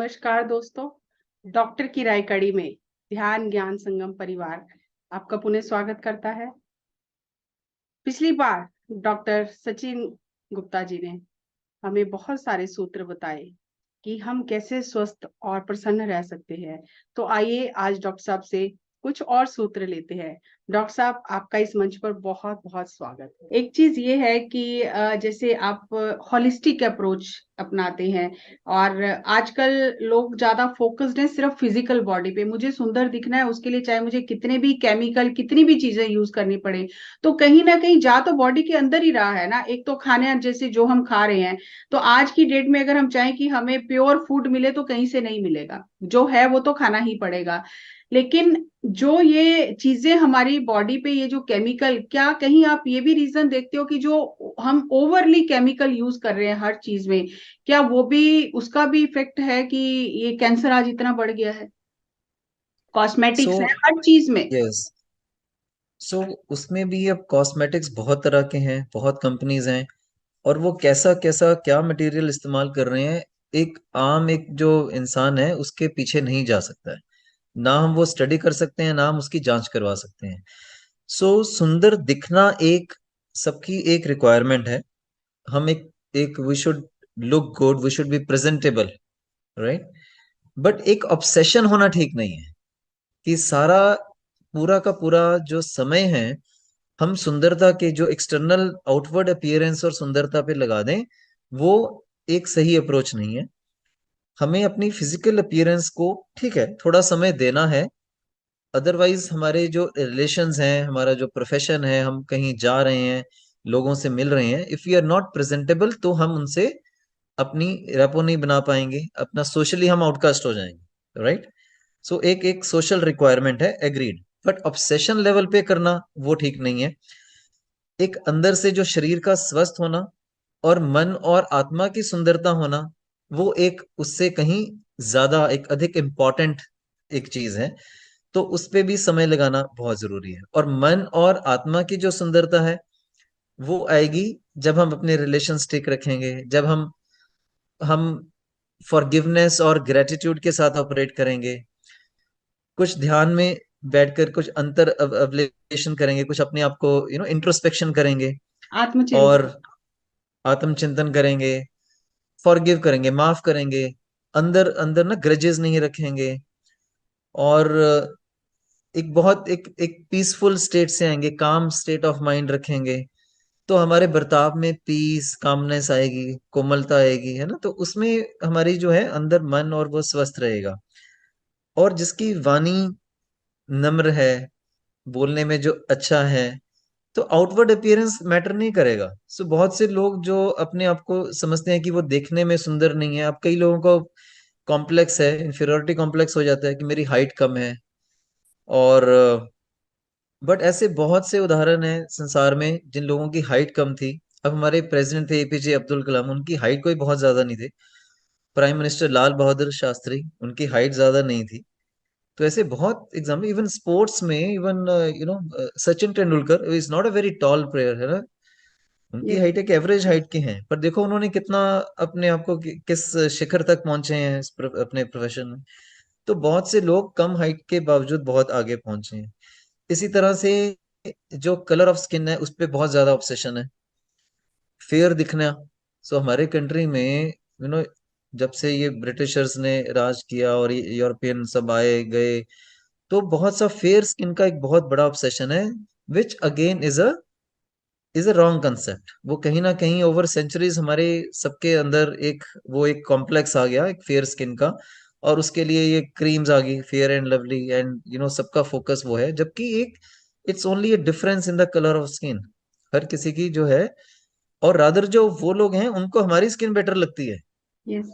नमस्कार दोस्तों। डॉक्टर की राय कड़ी में ध्यान ज्ञान संगम परिवार आपका पुनः स्वागत करता है। पिछली बार डॉक्टर सचिन गुप्ता जी ने हमें बहुत सारे सूत्र बताए कि हम कैसे स्वस्थ और प्रसन्न रह सकते हैं। तो आइए आज डॉक्टर साहब से कुछ और सूत्र लेते हैं। डॉक्टर साहब, आपका इस मंच पर बहुत बहुत स्वागत है। एक चीज ये है कि जैसे आप होलिस्टिक अप्रोच अपनाते हैं और आजकल लोग ज्यादा फोकस्ड हैं सिर्फ फिजिकल बॉडी पे। मुझे सुंदर दिखना है, उसके लिए चाहे मुझे कितने भी केमिकल कितनी भी चीजें यूज करनी पड़े, तो कहीं ना कहीं जा तो बॉडी के अंदर ही रहा है ना। एक तो खाने जैसे जो हम खा रहे हैं, तो आज की डेट में अगर हम चाहें कि हमें प्योर फूड मिले तो कहीं से नहीं मिलेगा, जो है वो तो खाना ही पड़ेगा। लेकिन जो ये चीजें हमारी बॉडी पे, ये जो केमिकल, क्या कहीं आप ये भी रीजन देखते हो कि जो हम ओवरली केमिकल यूज कर रहे हैं हर चीज में, क्या वो भी, उसका भी इफेक्ट है कि ये कैंसर आज इतना बढ़ गया है? सो कॉस्मेटिक्स है हर चीज में। यस सो उसमें भी अब कॉस्मेटिक्स बहुत तरह के हैं, बहुत कंपनीज हैं। और वो कैसा कैसा क्या मटेरियल इस्तेमाल कर रहे हैं, एक जो इंसान है उसके पीछे नहीं जा सकता है। ना हम वो स्टडी कर सकते हैं, ना हम उसकी जांच करवा सकते हैं। सुंदर दिखना एक सबकी एक रिक्वायरमेंट है। हम एक एक we should look good, we should be presentable, right. But एक ऑब्सेशन होना ठीक नहीं है कि सारा पूरा का पूरा जो समय है हम सुंदरता के जो एक्सटर्नल आउटवर्ड अपीयरेंस और सुंदरता पे लगा दें, वो एक सही अप्रोच नहीं है। हमें अपनी फिजिकल अपीयरेंस को, ठीक है, थोड़ा समय देना है। अदरवाइज हमारे जो रिलेशंस हैं, हमारा जो प्रोफेशन है, हम कहीं जा रहे हैं, लोगों से मिल रहे हैं, if you are not presentable तो हम उनसे अपनी रेपो नहीं बना पाएंगे, अपना सोशली हम आउटकास्ट हो जाएंगे, राइट। एक एक सोशल रिक्वायरमेंट है, एग्रीड। बट ऑब्सेशन लेवल पे करना वो ठीक नहीं है। एक अंदर से जो शरीर का स्वस्थ होना और मन और आत्मा की सुंदरता होना, वो एक उससे कहीं ज्यादा एक अधिक इम्पोर्टेंट एक चीज है। तो उस पे भी समय लगाना बहुत जरूरी है। और मन और आत्मा की जो सुंदरता है वो आएगी जब हम अपने रिलेशन ठीक रखेंगे, जब हम फॉरगिवनेस और ग्रेटिट्यूड के साथ ऑपरेट करेंगे, कुछ ध्यान में बैठकर कुछ अंतर अवलेशन करेंगे, कुछ अपने आप को इंट्रोस्पेक्शन करेंगे और आत्मचिंतन। आत्मचिंतन करेंगे, फॉरगिव करेंगे, माफ करेंगे, अंदर अंदर ना ग्रजेस नहीं रखेंगे, और एक बहुत एक एक पीसफुल स्टेट से आएंगे, काम स्टेट ऑफ माइंड रखेंगे, तो हमारे बर्ताव में पीस, कामनेस आएगी, कोमलता आएगी, है ना। तो उसमें हमारी जो है अंदर मन और वो स्वस्थ रहेगा। और जिसकी वाणी नम्र है, बोलने में जो अच्छा है, तो आउटवर्ड अपीयरेंस मैटर नहीं करेगा। बहुत से लोग जो अपने आप को समझते हैं कि वो देखने में सुंदर नहीं है, अब कई लोगों को कॉम्प्लेक्स है, इंफीरियोरिटी कॉम्प्लेक्स हो जाता है कि मेरी हाइट कम है। और बट ऐसे बहुत से उदाहरण हैं संसार में जिन लोगों की हाइट कम थी। अब हमारे प्रेसिडेंट थे एपीजे अब्दुल कलाम, उनकी हाइट कोई बहुत ज्यादा नहीं थी। प्राइम मिनिस्टर लाल बहादुर शास्त्री, उनकी हाइट ज्यादा नहीं थी। तो ऐसे बहुत एग्जाम्पल, इवन स्पोर्ट्स में, even Sachin Tendulkar is not a very tall player, है ना। उनकी यस। हाइट एक एवरेज हाइट की है, पर देखो उन्होंने कितना अपने आप को किस शिखर तक पहुंचे हैं अपने प्रोफेशन में। तो बहुत से लोग कम हाइट के बावजूद बहुत आगे पहुंचे हैं। इसी तरह से जो कलर ऑफ स्किन है उस पे बहुत ज्यादा ऑब्सेशन है, फेयर दिखना। हमारे कंट्री में, जब से ये ब्रिटिशर्स ने राज किया और ये यूरोपियन सब आए गए, तो बहुत सा फेयर स्किन का एक बहुत बड़ा ऑब्सेशन है, which again is a wrong concept. वो कहीं ना कहीं ओवर सेंचुरीज हमारे सबके अंदर एक कॉम्प्लेक्स आ गया एक फेयर स्किन का। और उसके लिए ये क्रीम्स आ गई, फेयर एंड लवली, एंड सबका फोकस वो है, जबकि एक it's only a difference in the colour of skin, हर किसी की जो है। और रादर जो वो लोग हैं उनको हमारी स्किन बेटर लगती है। यस।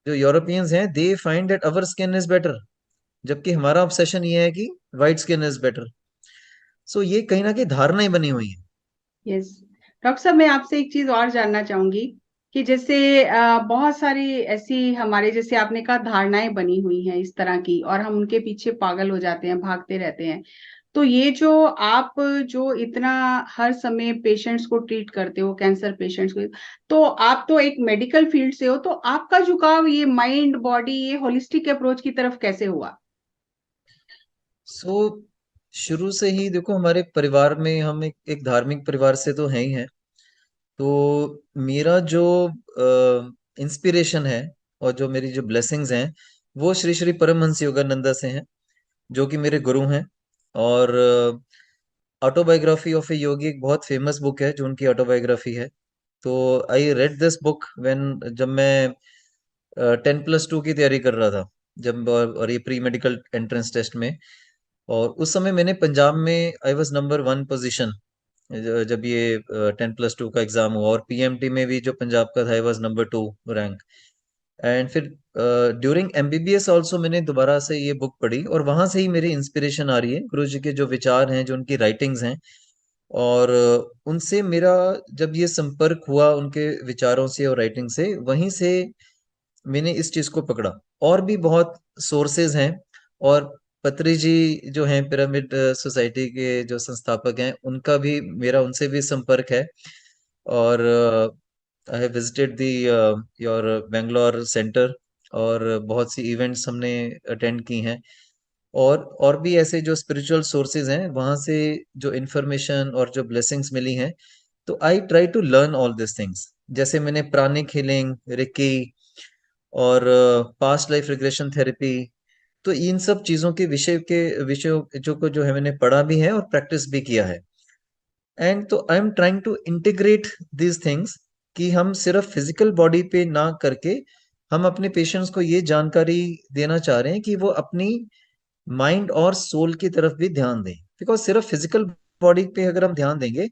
जो यूरोपियंस हैं, they find that our skin is better, जबकि हमारा ऑब्सेशन ये है कि वाइट स्किन इज बेटर। ये कहीं ना कहीं धारणा ही बनी हुई है। यस। डॉक्टर साहब, मैं आपसे एक चीज और जानना चाहूंगी कि जैसे बहुत सारी ऐसी हमारे, जैसे आपने कहा, धारणाएं बनी हुई हैं इस तरह की, और हम उनके पीछे पागल हो जाते हैं, भागते रहते हैं। तो ये जो आप जो इतना हर समय पेशेंट्स को ट्रीट करते हो, कैंसर पेशेंट्स को, तो आप तो एक मेडिकल फील्ड से हो, तो आपका झुकाव ये माइंड बॉडी ये होलिस्टिक अप्रोच की तरफ कैसे हुआ? सो शुरू से ही देखो, हमारे परिवार में हम एक धार्मिक परिवार से तो हैं ही हैं। तो मेरा जो इंस्पिरेशन है और जो मेरी जो ब्लेसिंग्स हैं, वो श्री श्री परमहंस योगानंदा से हैं, जो कि मेरे गुरु हैं। और ऑटोबायोग्राफी ऑफ ए योगी एक बहुत फेमस बुक है जो उनकी ऑटोबायोग्राफी है। तो I read this book when, जब मैं 10+2 की तैयारी कर रहा था, जब और ये प्री मेडिकल एंट्रेंस टेस्ट में। और उस समय मैंने पंजाब में आई वाज नंबर 1 पोजीशन, जब ये 10+2 का एग्जाम हुआ। और पीएमटी में भी जो पंजाब का था, I was number 2 rank. And फिर ड्यूरिंग एमबीबीएस ऑल्सो मैंने दोबारा से ये बुक पढ़ी, और वहां से ही मेरी इंस्पिरेशन आ रही है, गुरु जी के जो विचार हैं, जो उनकी राइटिंग्स हैं। और उनसे मेरा जब ये संपर्क हुआ उनके विचारों से और राइटिंग से, वहीं से मैंने इस चीज को पकड़ा। और भी बहुत सोर्सेज हैं। और पत्री जी जो हैं पिरामिड सोसाइटी के जो संस्थापक हैं, उनका भी मेरा उनसे भी संपर्क है। और I have visited the your Bangalore centre, और बहुत सी इवेंट्स हमने अटेंड की हैं। और भी ऐसे जो स्पिरिचुअल सोर्सेज हैं, वहां से जो इन्फॉर्मेशन और जो ब्लेसिंग्स मिली हैं, तो I try to learn all this things. जैसे मैंने प्राणिक हीलिंग, रिकी, और पास्ट लाइफ रिग्रेशन थेरेपी, तो इन सब चीजों के विषयों जो है मैंने पढ़ा भी है और प्रैक्टिस भी किया है। एंड तो I am trying to integrate these things, कि हम सिर्फ फिजिकल बॉडी पे ना करके हम अपने पेशेंट्स को ये जानकारी देना चाह रहे हैं कि वो अपनी माइंड और सोल की तरफ भी ध्यान दें। बिकॉज सिर्फ फिजिकल बॉडी पे अगर हम ध्यान देंगे,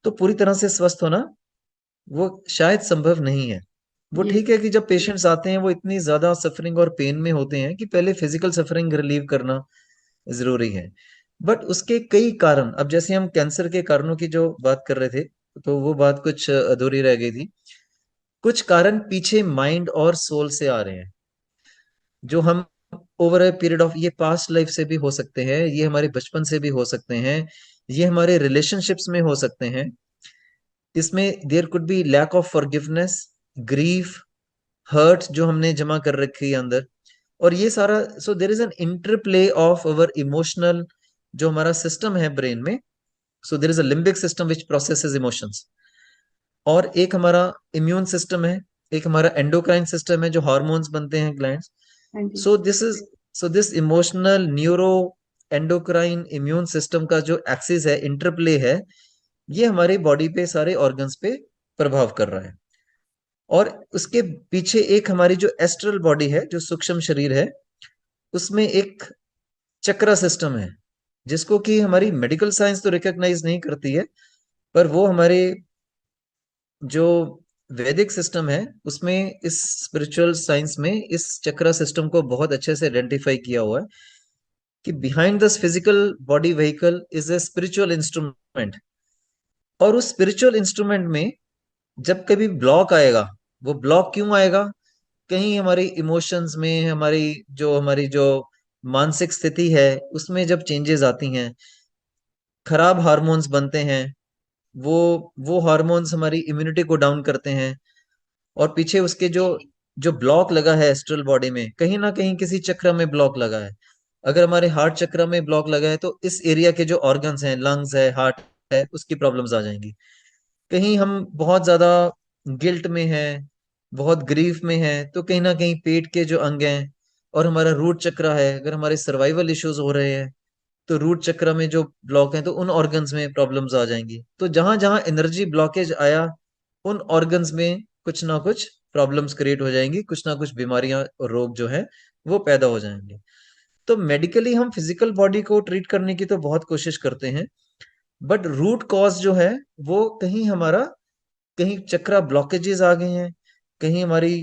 तो पूरी तरह से स्वस्थ होना वो शायद संभव नहीं है। वो ये ठीक है कि जब पेशेंट्स आते हैं वो इतनी ज्यादा सफरिंग और पेन में होते हैं कि पहले फिजिकल सफरिंग रिलीव करना जरूरी है। बट उसके कई कारण, अब जैसे हम कैंसर के कारणों की जो बात कर रहे थे, तो वो बात कुछ अधूरी रह गई थी। कुछ कारण पीछे माइंड और सोल से आ रहे हैं, जो हम ओवर ए पीरियड ऑफ, ये पास्ट लाइफ से भी हो सकते हैं, ये हमारे बचपन से भी हो सकते हैं, ये हमारे रिलेशनशिप्स में हो सकते हैं। इसमें there could be lack of forgiveness, grief, hurt जो हमने जमा कर रखी है अंदर। और ये सारा, so there is an interplay of our emotional, जो हमारा सिस्टम है ब्रेन में। So there is a limbic system which processes emotions, और एक हमारा इम्यून सिस्टम है, एक हमारा एंडोक्राइन सिस्टम है, जो हार्मोन्स बनते हैं ग्लैंड्स। हाँ जी। So this is, so this emotional neuro endocrine immune system का जो एक्सिस है, इंटरप्ले है, ये हमारी बॉडी पे सारे ऑर्गन्स पे प्रभाव कर रहा है। और उसके पीछे एक हमारी जो एस्ट्रल बॉडी है, जो सूक्ष्म शरीर है, उसमें एक चक्रा सिस्टम है, जिसको कि हमारी मेडिकल साइंस तो रिकॉग्नाइज नहीं करती है। पर वो हमारे जो वैदिक सिस्टम है, उसमें, इस स्पिरिचुअल साइंस में, इस चक्रा सिस्टम को बहुत अच्छे से आइडेंटिफाई किया हुआ है, कि behind this physical body vehicle is a spiritual instrument. और उस स्पिरिचुअल इंस्ट्रूमेंट में जब कभी ब्लॉक आएगा, वो ब्लॉक क्यों आएगा? कहीं हमारी इमोशंस में, हमारी जो मानसिक स्थिति है, उसमें जब चेंजेस आती हैं, खराब हार्मोन्स बनते हैं, वो वो हार्मोन्स हमारी इम्यूनिटी को डाउन करते हैं। और पीछे उसके जो जो ब्लॉक लगा है एस्ट्रल बॉडी में, कहीं ना कहीं किसी चक्र में ब्लॉक लगा है। अगर हमारे हार्ट चक्र में ब्लॉक लगा है, तो इस एरिया के जो ऑर्गन्स हैं, लंग्स है, हार्ट है, उसकी प्रॉब्लम्स आ जाएंगी। कहीं हम बहुत ज्यादा गिल्ट में हैं, बहुत ग्रीफ में हैं, तो कहीं ना कहीं पेट के जो अंग हैं, और हमारा रूट चक्र है, अगर हमारे सर्वाइवल इश्यूज हो रहे हैं, तो रूट चक्र में जो ब्लॉक है, तो उन ऑर्गन्स में प्रॉब्लम्स आ जाएंगी। तो जहां जहां एनर्जी ब्लॉकेज आया, उन ऑर्गन्स में कुछ ना कुछ प्रॉब्लम्स क्रिएट हो जाएंगी, कुछ ना कुछ बीमारियां और रोग जो है वो पैदा हो जाएंगे। तो मेडिकली हम फिजिकल बॉडी को ट्रीट करने की तो बहुत कोशिश करते हैं, बट रूट कॉज जो है, वो कहीं हमारा, कहीं चक्रा ब्लॉकेजेस आ गए हैं, कहीं हमारी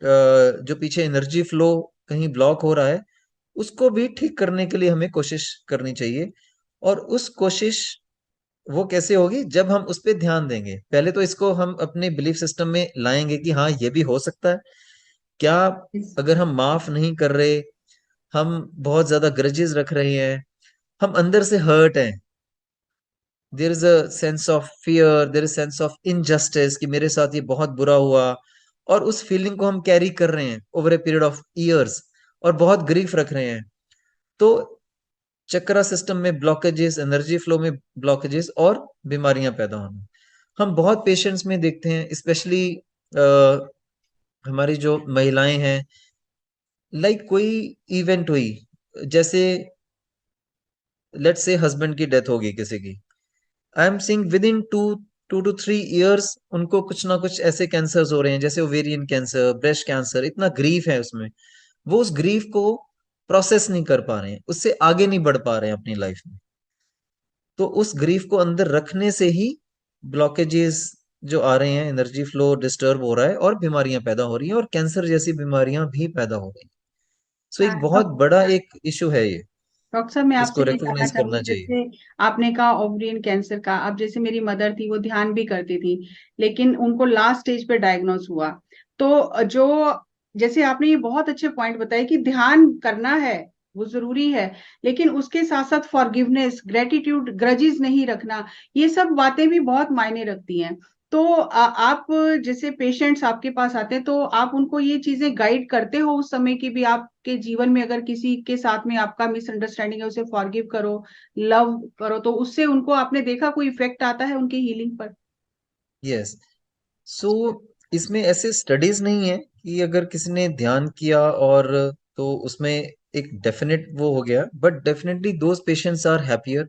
जो पीछे एनर्जी फ्लो कहीं ब्लॉक हो रहा है, उसको भी ठीक करने के लिए हमें कोशिश करनी चाहिए। और उस कोशिश वो कैसे होगी? जब हम उस पर ध्यान देंगे। पहले तो इसको हम अपने बिलीफ सिस्टम में लाएंगे कि हाँ, ये भी हो सकता है। क्या अगर हम माफ नहीं कर रहे, हम बहुत ज्यादा ग्रजेस रख रहे हैं, हम अंदर से हर्ट हैं, there is a sense of fear, there is sense of injustice कि मेरे साथ ये बहुत बुरा हुआ, और उस फीलिंग को हम कैरी कर रहे हैं over a period of years, और बहुत ग्रीफ रख रहे हैं। तो चक्रा सिस्टम में ब्लॉकेजेस, एनर्जी फ्लो में ब्लॉकेजेस, और बीमारियां पैदा होना हम बहुत पेशेंट्स में देखते हैं, स्पेशली हमारी जो महिलाएं हैं। लाइक कोई इवेंट हुई, जैसे लेट्स से हस्बैंड की डेथ होगी किसी की, I am seeing with in 2 to 3 years उनको कुछ ना कुछ ऐसे कैंसर्स हो रहे हैं, जैसे ओवेरियन कैंसर, ब्रेस्ट कैंसर। इतना ग्रीफ है उसमें, वो उस ग्रीफ को प्रोसेस नहीं कर पा रहे हैं, उससे आगे नहीं बढ़ पा रहे हैं अपनी लाइफ में। तो उस ग्रीफ को अंदर रखने से ही ब्लॉकेजेस जो आ रहे हैं, एनर्जी फ्लो डिस्टर्ब हो रहा है, और बीमारियां पैदा हो रही हैं, और कैंसर जैसी बीमारियां भी पैदा हो रही हैं। सो एक बहुत डॉक्टर बड़ा एक इशू है ये, डॉक्टर साहब, मैं आपसे इसको ये जानना रिकॉग्नाइज करना चाहूंगी, चाहिए। जैसे आपने कहा ओवरियन कैंसर का, अब जैसे मेरी मदर थी, वो ध्यान भी करती थी, लेकिन उनको लास्ट स्टेज पे डायग्नोज हुआ। तो जो, जैसे आपने ये बहुत अच्छे पॉइंट बताए कि ध्यान करना है, वो जरूरी है, लेकिन उसके साथ साथ फॉरगिवनेस, ग्रेटिट्यूड, ग्रजेस नहीं रखना, ये सब बातें भी बहुत मायने रखती हैं। तो आप, जैसे पेशेंट्स आपके पास आते हैं, तो आप उनको ये चीजें गाइड करते हो उस समय की भी, आपके जीवन में अगर किसी के साथ में आपका मिसअंडरस्टैंडिंग है, उसे फॉरगिव करो, लव करो, तो उससे उनको आपने देखा कोई इफेक्ट आता है उनकी हीलिंग पर? यस। सो इसमें ऐसे स्टडीज नहीं है कि अगर किसी ने ध्यान किया और तो उसमें एक डेफिनेट वो हो गया, but definitely those patients are happier.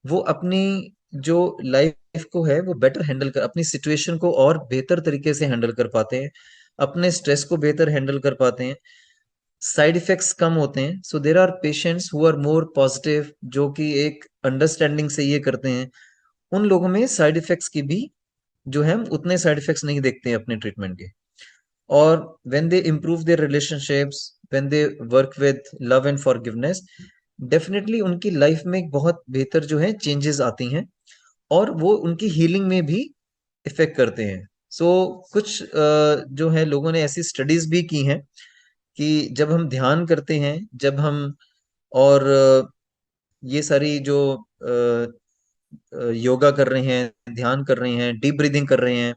वो अपनी जो लाइफ को है वो बेटर हैंडल कर, अपनी सिचुएशन को और बेहतर तरीके से हैंडल कर पाते हैं, अपने स्ट्रेस को बेहतर हैंडल कर पाते हैं, साइड इफेक्ट्स कम होते हैं। So there are patients who are more positive, जो कि एक अंडरस्टैंडिंग से ये करते हैं। उन लोगों में साइड इफेक्ट्स की भी जो है, हम उतने साइड इफेक्ट्स नहीं देखते हैं अपने ट्रीटमेंट के। और when they improve their relationships, when they work with love and forgiveness, definitely उनकी लाइफ में एक बहुत बेहतर जो है चेंजेस आती हैं, और वो उनकी हीलिंग में भी इफेक्ट करते हैं। सो कुछ जो है लोगों ने ऐसी स्टडीज भी की हैं कि जब हम ध्यान करते हैं, जब हम और ये सारी जो योगा कर रहे हैं, ध्यान कर रहे हैं, डीप ब्रीदिंग कर रहे हैं,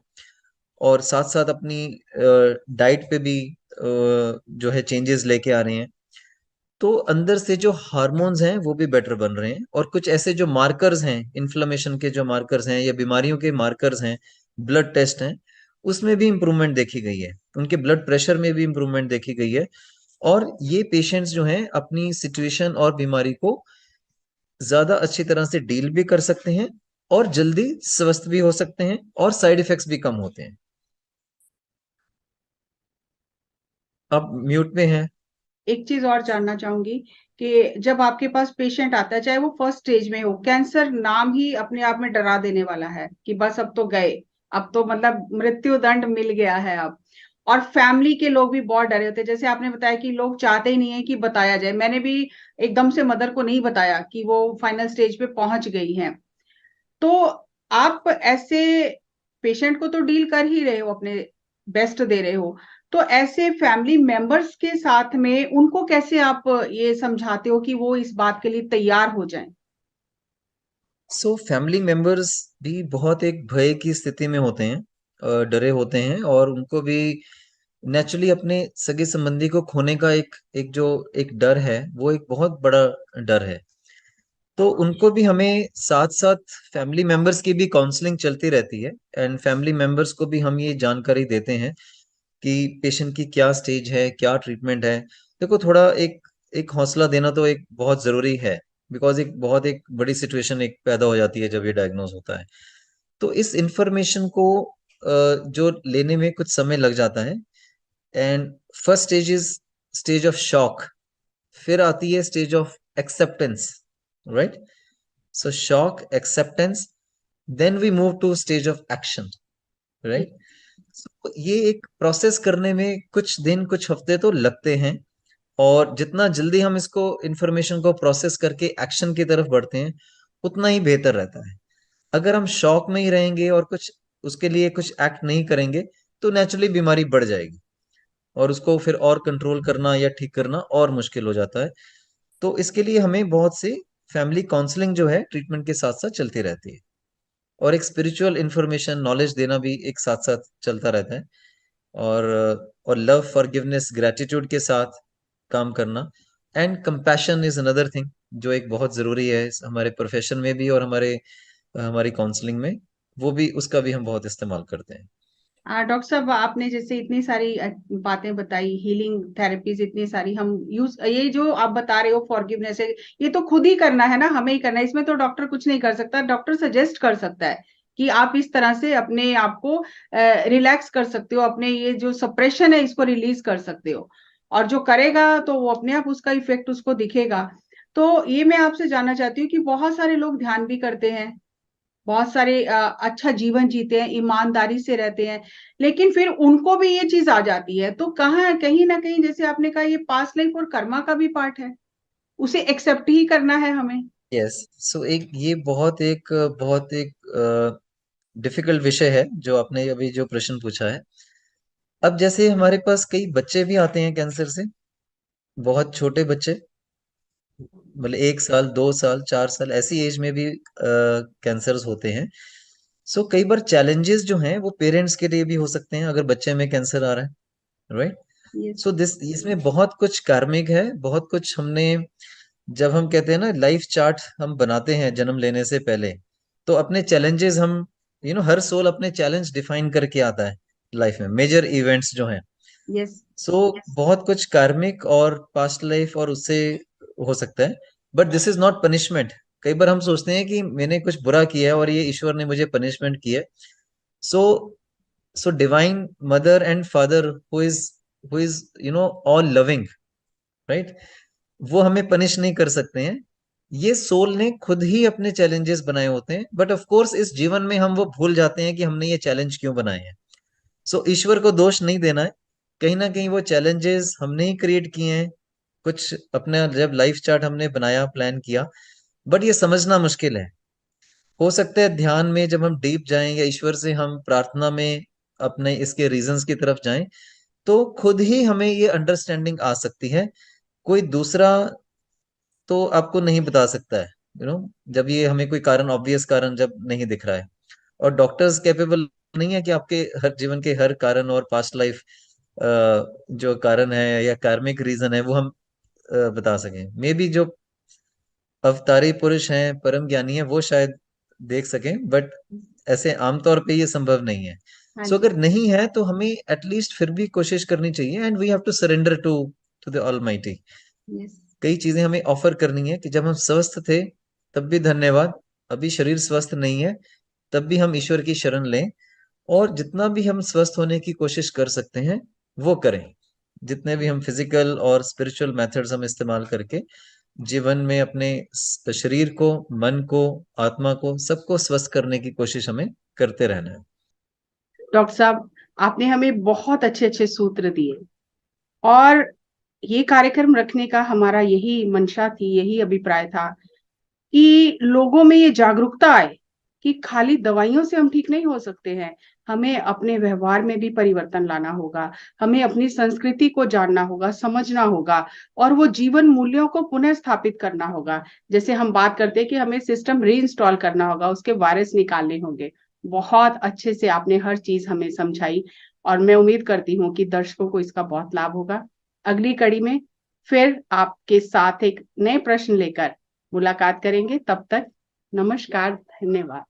और साथ साथ अपनी डाइट पे भी जो है चेंजेस लेके आ रहे हैं, तो अंदर से जो हार्मोन्स हैं वो भी बेटर बन रहे हैं। और कुछ ऐसे जो मार्कर्स हैं, इन्फ्लेमेशन के जो मार्कर्स हैं या बीमारियों के मार्कर्स हैं, ब्लड टेस्ट हैं, उसमें भी इम्प्रूवमेंट देखी गई है, उनके ब्लड प्रेशर में भी इम्प्रूवमेंट देखी गई है। और ये पेशेंट्स जो हैं अपनी सिचुएशन और बीमारी को ज्यादा अच्छी तरह से डील भी कर सकते हैं, और जल्दी स्वस्थ भी हो सकते हैं, और साइड इफेक्ट्स भी कम होते हैं। अब म्यूट में है। एक चीज और जानना चाहूंगी कि जब आपके पास पेशेंट आता है, चाहे वो फर्स्ट स्टेज में हो, कैंसर नाम ही अपने आप में डरा देने वाला है कि बस अब तो गए, अब तो मतलब मृत्यु दंड मिल गया है अब। और फैमिली के लोग भी बहुत डरे होते हैं, जैसे आपने बताया कि लोग चाहते ही नहीं है कि बताया जाए। मैंने भी एकदम से मदर को नहीं बताया कि वो फाइनल स्टेज पे पहुंच गई हैं। तो आप ऐसे पेशेंट को तो डील कर ही रहे हो, अपने बेस्ट दे रहे हो, तो ऐसे फैमिली मेंबर्स के साथ में उनको कैसे आप ये समझाते हो कि वो इस बात के लिए तैयार हो जाएं? सो फैमिली मेंबर्स भी बहुत एक भय की स्थिति में होते हैं, डरे होते हैं, और उनको भी नेचुरली अपने सगे संबंधी को खोने का एक जो एक डर है, वो एक बहुत बड़ा डर है। तो उनको भी हमें साथ साथ फैमिली मेंबर्स की भी काउंसलिंग चलती रहती है, एंड फैमिली मेंबर्स को भी हम ये जानकारी देते हैं कि पेशेंट की क्या स्टेज है, क्या ट्रीटमेंट है। देखो, थोड़ा एक एक हौसला देना तो एक बहुत जरूरी है, बिकॉज एक बड़ी सिचुएशन एक पैदा हो जाती है जब ये डायग्नोज होता है। तो इस इंफॉर्मेशन को जो लेने में कुछ समय लग जाता है। And first stage is stage of shock, फिर आती है stage of acceptance, right? So shock, acceptance, then we move to stage of action, right? So, ये एक प्रोसेस करने में कुछ दिन, कुछ हफ्ते तो लगते हैं, और जितना जल्दी हम इसको इंफॉर्मेशन को प्रोसेस करके एक्शन की तरफ बढ़ते हैं, उतना ही बेहतर रहता है। अगर हम शॉक में ही रहेंगे और कुछ उसके लिए कुछ एक्ट नहीं करेंगे, तो नेचुरली बीमारी बढ़ जाएगी, और उसको फिर और कंट्रोल करना या ठीक करना और मुश्किल हो जाता है। तो इसके लिए हमें बहुत से फैमिली काउंसलिंग जो है ट्रीटमेंट के साथ साथ चलती रहती है, और एक स्पिरिचुअल इंफॉर्मेशन नॉलेज देना भी एक साथ साथ चलता रहता है। और लव फॉरगिवनेस ग्रेटिट्यूड के साथ काम करना, and compassion is another thing जो एक बहुत जरूरी है हमारे प्रोफेशन में भी और हमारी काउंसलिंग में, वो भी, उसका भी हम बहुत इस्तेमाल करते हैं। डॉक्टर साहब, आपने जैसे इतनी सारी बातें बताई, हीलिंग थेरेपीज इतनी सारी हम यूज, ये जो आप बता रहे हो फॉरगिवनेस है, ये तो खुद ही करना है ना, हमें ही करना है, इसमें तो डॉक्टर कुछ नहीं कर सकता। डॉक्टर सजेस्ट कर सकता है कि आप इस तरह से अपने आप को रिलैक्स कर सकते हो, अपने ये जो सप्रेशन है इसको रिलीज कर सकते हो, और जो करेगा तो वो अपने आप उसका इफेक्ट उसको दिखेगा। तो ये मैं आपसे जानना चाहती हूँ कि बहुत सारे लोग ध्यान भी करते हैं, बहुत सारे अच्छा जीवन जीते हैं, ईमानदारी से रहते हैं, लेकिन फिर उनको भी ये चीज आ जाती है, तो कहाँ कहीं ना कहीं जैसे आपने कहा ये पास्ट लाइफ और कर्मा का भी पार्ट है, उसे एक्सेप्ट ही करना है हमें। यस। सो एक ये बहुत एक डिफिकल्ट विषय है जो आपने अभी जो प्रश्न पूछा है। अब जैसे हमारे पास कई बच्चे भी आते हैं कैंसर से, बहुत छोटे बच्चे, मतलब 1 साल 2 साल 4 साल ऐसी एज में भी कैंसर्स होते हैं। सो कई बार चैलेंजेस जो हैं वो पेरेंट्स के लिए भी हो सकते हैं अगर बच्चे में कैंसर आ रहा है, राइट। यस। सो दिस इसमें बहुत कुछ कार्मिक है, बहुत कुछ हमने, जब हम कहते हैं ना लाइफ चार्ट हम बनाते हैं जन्म लेने से पहले, तो अपने चैलेंजेस हम, हर सोल अपने चैलेंज डिफाइन करके आता है लाइफ में, मेजर इवेंट्स जो हैं। यस। सो बहुत कुछ कार्मिक और पास्ट लाइफ और उससे हो सकता है, but this is not punishment. कई बार हम सोचते हैं कि मैंने कुछ बुरा किया है और ये ईश्वर ने मुझे पनिशमेंट की है। So so divine mother and father who is all loving, right, वो हमें पनिश नहीं कर सकते हैं। ये सोल ने खुद ही अपने चैलेंजेस बनाए होते हैं, बट ऑफ कोर्स इस जीवन में हम वो भूल जाते हैं कि हमने ये चैलेंज क्यों बनाए हैं। सो ईश्वर को दोष नहीं देना है, कहीं ना कहीं वो चैलेंजेस हमने ही क्रिएट किए हैं, कुछ अपना जब लाइफ चार्ट हमने बनाया प्लान किया। बट ये समझना मुश्किल है। हो सकता है ध्यान में जब हम डीप जाएं या ईश्वर से हम प्रार्थना में अपने इसके रीजंस की तरफ जाएं, तो खुद ही हमें ये अंडरस्टैंडिंग आ सकती है। कोई दूसरा तो आपको नहीं बता सकता है, जब ये हमें कोई कारण, ऑब्वियस कारण जब नहीं दिख रहा है, और डॉक्टर्स कैपेबल नहीं है कि आपके हर जीवन के हर कारण और पास्ट लाइफ जो कारण है या कार्मिक रीजन है वो हम बता सकें। मे बी जो अवतारी पुरुष हैं, परम ज्ञानी हैं, वो शायद देख सकें, बट ऐसे आमतौर पे ये संभव नहीं है। हाँ सो जी। अगर नहीं है तो हमें एटलीस्ट फिर भी कोशिश करनी चाहिए, and we have to surrender to to the almighty. Yes. कई चीजें हमें ऑफर करनी है कि जब हम स्वस्थ थे तब भी धन्यवाद, अभी शरीर स्वस्थ नहीं है तब भी हम ईश्वर की शरण लें, और जितना भी हम स्वस्थ होने की कोशिश कर सकते हैं वो करें। जितने भी हम फिजिकल और स्पिरिचुअल मेथड्स हम इस्तेमाल करके जीवन में अपने शरीर को, मन को, आत्मा को, सबको स्वस्थ करने की कोशिश हमें करते रहना है। डॉक्टर साहब, आपने हमें बहुत अच्छे अच्छे सूत्र दिए, और ये कार्यक्रम रखने का हमारा यही मंशा थी, यही अभिप्राय था कि लोगों में ये जागरूकता आए कि खाली दवाइयों से हम ठीक नहीं हो सकते हैं, हमें अपने व्यवहार में भी परिवर्तन लाना होगा, हमें अपनी संस्कृति को जानना होगा, समझना होगा, और वो जीवन मूल्यों को पुनः स्थापित करना होगा। जैसे हम बात करते हैं कि हमें सिस्टम रीइंस्टॉल करना होगा, उसके वायरस निकालने होंगे। बहुत अच्छे से आपने हर चीज हमें समझाई, और मैं उम्मीद करती हूँ कि दर्शकों को इसका बहुत लाभ होगा। अगली कड़ी में फिर आपके साथ एक नए प्रश्न लेकर मुलाकात करेंगे। तब तक नमस्कार, धन्यवाद।